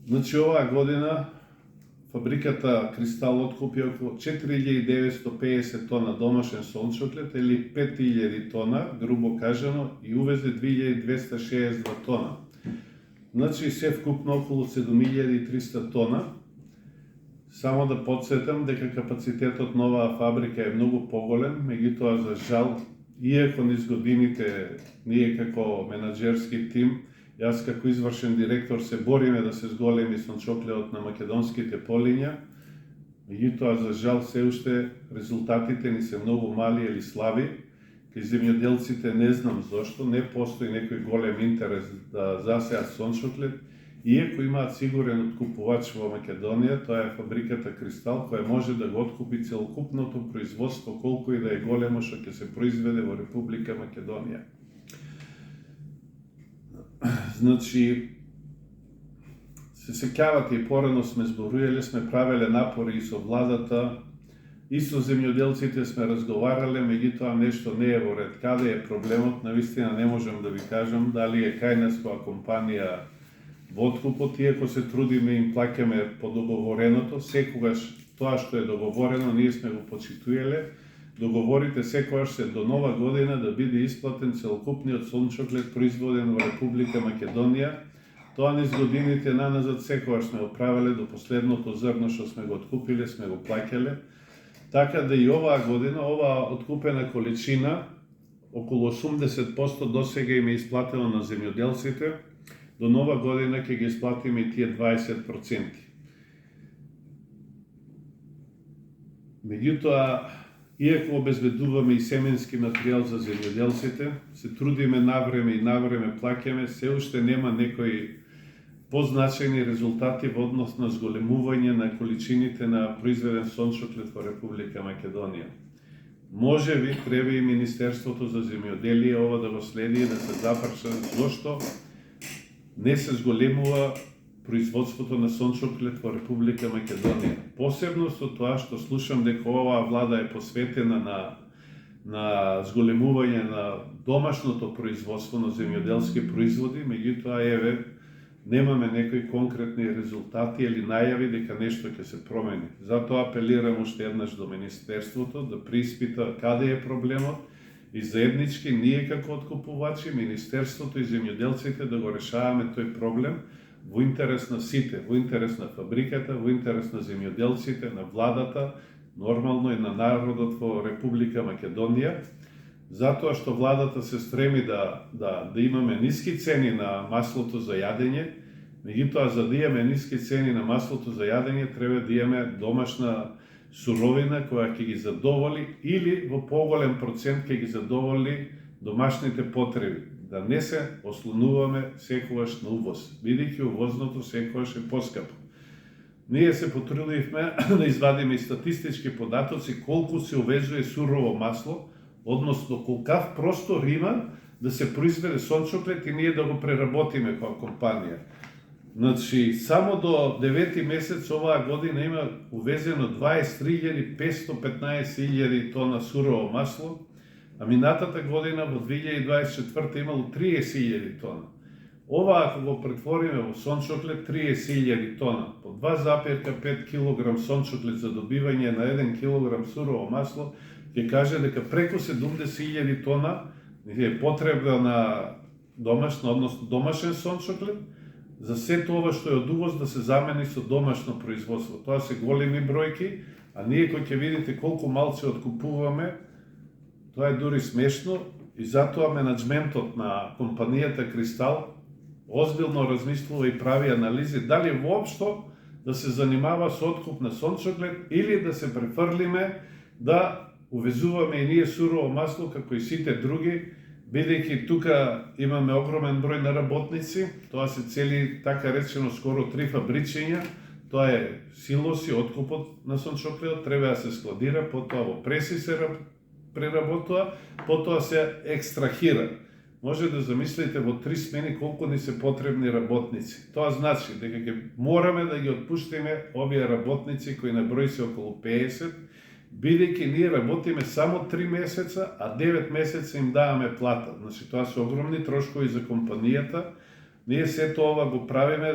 Значи, оваа година фабриката Кристал откупи околу 4950 тона домашен сончоклет или 5000 тона, грубо кажано, и увезе 2262 тона. Значи, се вкупно околу 7300 тона. Само да подсетам дека капацитетот на оваа фабрика е многу поголем, меѓутоа за жал, иако низ годините ние како менаџерски тим, јас како извршен директор се бориме да се зголеми сончоклетот на македонските полиња, меѓутоа за жал се уште резултатите ни се многу мали или слаби. Кај земјоделците не знам зошто не постои некој голем интерес да засеат сончоклет, иако имаат сигурен откупувач во Македонија, тоа е фабриката Кристал, која може да го откупи целокупното производство, колку и да е големо што ќе се произведе во Република Македонија. Значи, се сеќавате и порано сме зборувале, сме правеле напори и со владата, и со земјоделците сме разговарале, меѓутоа нешто не е во ред. Каде е проблемот, навистина не можам да ви кажам, дали е кај нас која компанија во откупот, иако се трудиме и им плаќаме по договореното, секогаш тоа што е договорено, ние сме го почитувале. Договорите секогаш се до нова година да биде исплатен целокупниот сончоклет производен во Република Македонија. Тоа низ годините наназад секогаш сме го правеле, до последното зрно што сме го откупиле, сме го плаќале. Така да и оваа година, оваа откупена количина, околу 80% досега им е исплатено на земјоделците, до нова година ќе ги исплатиме и тие 20%. Меѓутоа, иако обезбедуваме и семенски материјал за земјоделците, се трудиме навреме и навреме плаќаме, се уште нема некои позначени резултати во однос на зголемување на количините на произведен сончоклет во Република Македонија. Може би треба и Министерството за земјоделие ова да го следи и да се запрашува зошто не се зголемува производството на сончоклет во Република Македонија. Посебно со тоа што слушам дека оваа влада е посветена на зголемување на домашното производство на земјоделски производи, меѓутоа еве немаме некои конкретни резултати или најави дека нешто ќе се промени. Затоа апелирам уште еднаш до Министерството да преиспита каде е проблемот и заеднички ние како откупувачи, Министерството и земјоделците да го решаваме тој проблем во интерес на сите, во интерес на фабриката, во интерес на земјоделците, на владата, нормално и на народот во Република Македонија, затоа што владата се стреми да имаме ниски цени на маслото за јадење, меѓутоа за да имаме ниски цени на маслото за јадење треба да имаме домашна суровина која ќе ги задоволи или во поголем процент ќе ги задоволи домашните потреби, да не се ослонуваме секогаш на увоз, бидејќи увозното секогаш е поскапо. Ние се потрудивме да извадиме и статистички податоци колку се увезува сурово масло, односно колкав простор има да се произведе сончоклет и ние да го преработиме која компанија. Значи, само до 9 месец оваа година има увезено 23.515.000 тона сурово масло, а минатата година во 2024 имало 30.000 тона. Ова ако го претвориме во сончоклет 30.000 тона, по 2,5 кг сончоклет за добивање на 1 кг сурово масло, ќе каже дека преку 70.000 тона е потребна на домашен сончоклет, за сето ова што е од увоз да се замени со домашно производство. Тоа се големи бројки, а ние кој ќе видите колку малце откупуваме, тоа е дури смешно и затоа менаџментот на компанијата Кристал озбилно размислува и прави анализи дали воопшто да се занимава со откуп на сончоклет или да се префрлиме да увезуваме и ние сурово масло како и сите други, бидејќи тука имаме огромен број на работници, тоа се цели така речено скоро 3 фабричиња, тоа е силоси, откупот на сончоклетот треба да се складира, потоа во преси се преработува, потоа се екстрахира. Може да замислите во 3 смени колку ни се потребни работници. Тоа значи дека ќе мораме да ги отпуштиме овие работници кои на број се околу 50, бидејќи ние работиме само 3 месеца, а 9 месеца им даваме плата. Значи, тоа се огромни трошкови за компанијата. Ние сето ова го правиме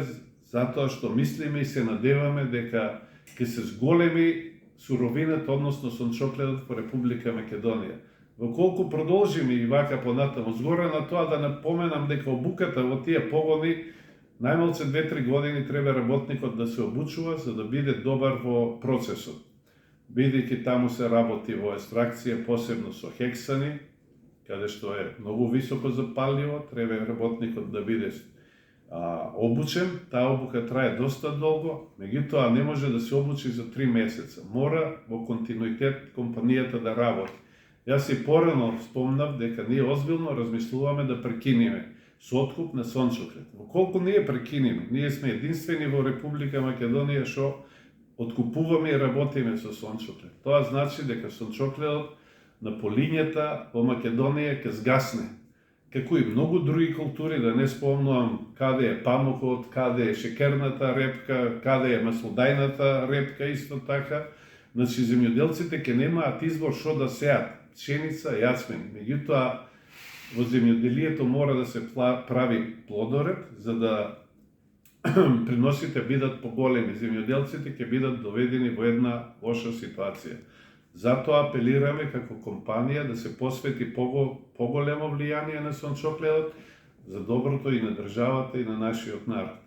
затоа што мислиме и се надеваме дека ќе се зголеми суровината, односно сончогледот во Република Македонија. Во колку продолжиме и вака понатаму, згоре на тоа да напоменам дека обуката во тие погони најмалце 2-3 години треба работникот да се обучува за да биде добар во процесот. Бидејќи таму се работи во екстракција, посебно со хексани, каде што е многу високо запалливо, треба работникот да биде обучен. Таа обука трае доста долго, меѓутоа не може да се обучи за 3 месеца. Мора во континуитет компанијата да работи. Јас и порано спомнав дека ние озбилно размислуваме да прекинеме со откуп на сончоглед. Во колку ние прекинеме, ние сме единствени во Република Македонија што откупуваме и работиме со сончоглед. Тоа значи дека сончогледот на полињата во Македонија ќе згасне. Како и многу други култури, да не спомнувам каде е памукот, каде е шекерната репка, каде е маслодајната репка, исто така. Значи, земјоделците ќе немаат избор што да сеат, пшеница, јачмен. Меѓутоа, во земјоделието мора да се прави плодоред, за да приносите бидат поголеми. Земјоделците ќе бидат доведени во една лоша ситуација. Затоа апелираме како компанија да се посвети поголемо влијание на сончогледот за доброто и на државата и на нашиот народ.